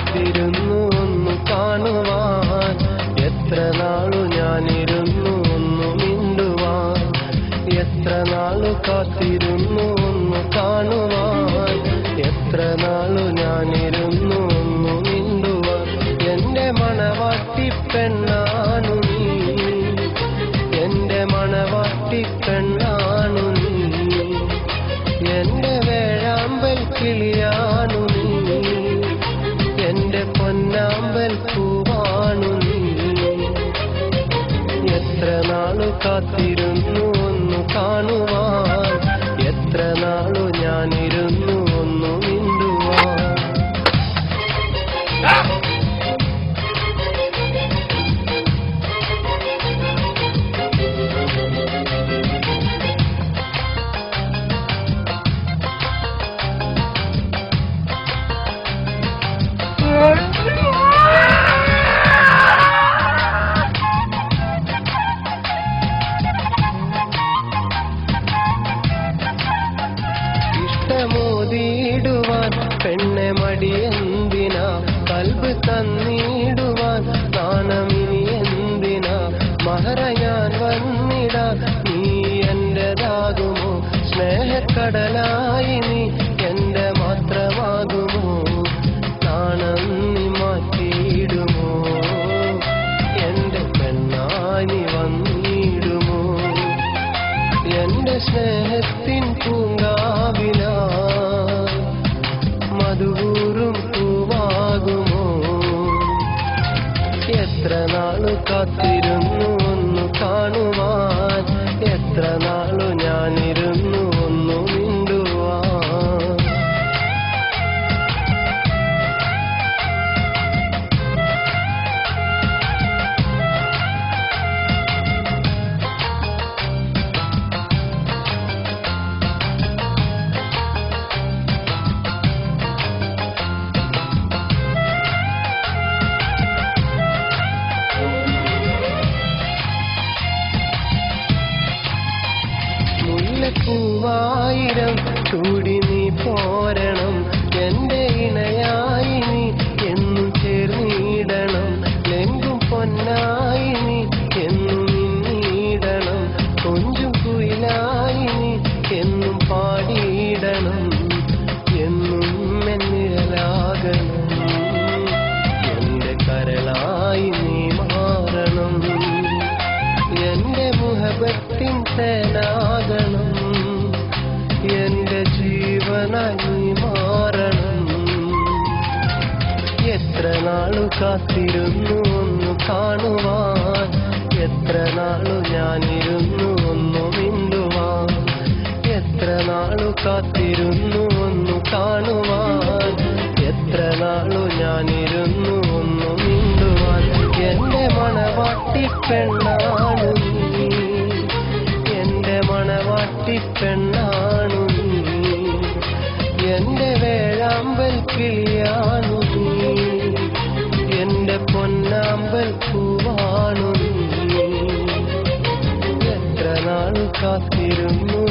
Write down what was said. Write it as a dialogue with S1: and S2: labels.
S1: കാത്തിരുന്നു ഒന്നു കാണുവാൻ, എത്ര നാളു ഞാനിരുന്നു ഒന്നു മിണ്ടുവാൻ. എത്ര നാളു കാത്തിരുന്നു ഒന്നു കാണുവാൻ, എത്ര നാളു ഞാനിരുന്നു ഒന്നു മിണ്ടുവാൻ. എന്റെ മണവാട്ടി പെണ്ണാണു നീ, എന്റെ മണവാട്ടി പെണ്ണാണു നീ, എന്റെ വേഴാമ്പൽ കിളിയാണു നീ, എന്റെ പൊന്നാമ്പൽ പൂവാണു നീ. എത്ര നാളു കാത്തിരുന്നു ഒന്നു കാണുവാൻ, എത്ര നാളു ഞാനിരുന്നു ഒന്നു മിണ്ടുവാൻ. ഇഷ്ടമോതിടുവാൻ പെണ്ണെ മടിയെന്തിനാ, കൽബ് തന്നിടുവാൻ നാണമിനി എന്തിനാ. മഹറ ഞാൻ വന്നിടാൻ നീ എന്റേതാകുമോ, സ്നേഹക്കടലായി നീ എന്റെ മാത്രമാകുമോ. നാണം നീ മാറ്റിയിടുമോ, എന്റെ പെണ്ണായി നീ വന്നിടുമോ. എന്റെ സ്നേഹത്തിൻ പൂങ്കാവിലാ മധുകൂറും പൂവാകുമോ. എത്ര നാളു കാത്തിരുന്നു ഒന്നു കാണുവാൻ, എത്ര നാളു ഞാനിരുന്നു ഒന്നു മിണ്ടുവാൻ. പൂവായിരം ചൂടി നീ പോരണം, എന്റെ ഇണയായി നീ എന്നും ചേർന്നിടണം. ലെങ്കും പൊന്നായി നീ എന്നും മിന്നിടണം, കൊഞ്ചും കുയിലായി നീ എന്നും പാടിയിടണം. എന്നും എന്നിഴലാകണം, എന്റെ കരളായി നീ മാറണം. എന്റെ മുഹബത്തിൻ തേനാകണം, എന്റെ ജീവനായി നീ മാറണം. എത്ര നാളു കാത്തിരുന്നു ഒന്നു കാണുവാൻ, എത്ര നാളു ഞാനിരുന്നു ഒന്നു മിണ്ടുവാൻ. എത്ര നാളു കാത്തിരുന്നു ഒന്നു കാണുവാൻ, എത്ര നാളു ഞാനിരുന്നു ഒന്നു മിണ്ടുവാൻ. എന്റെ മണവാട്ടി പെണ്ണാണു നീ, എന്റെ മണവാട്ടി പെണ്ണാണു നീ, എന്റെ വേഴാമ്പൽ കിളിയാണു നീ, എന്റെ പൊന്നാമ്പൽ പൂവാണു നീ. എത്ര നാൾ കാത്തിരുന്നു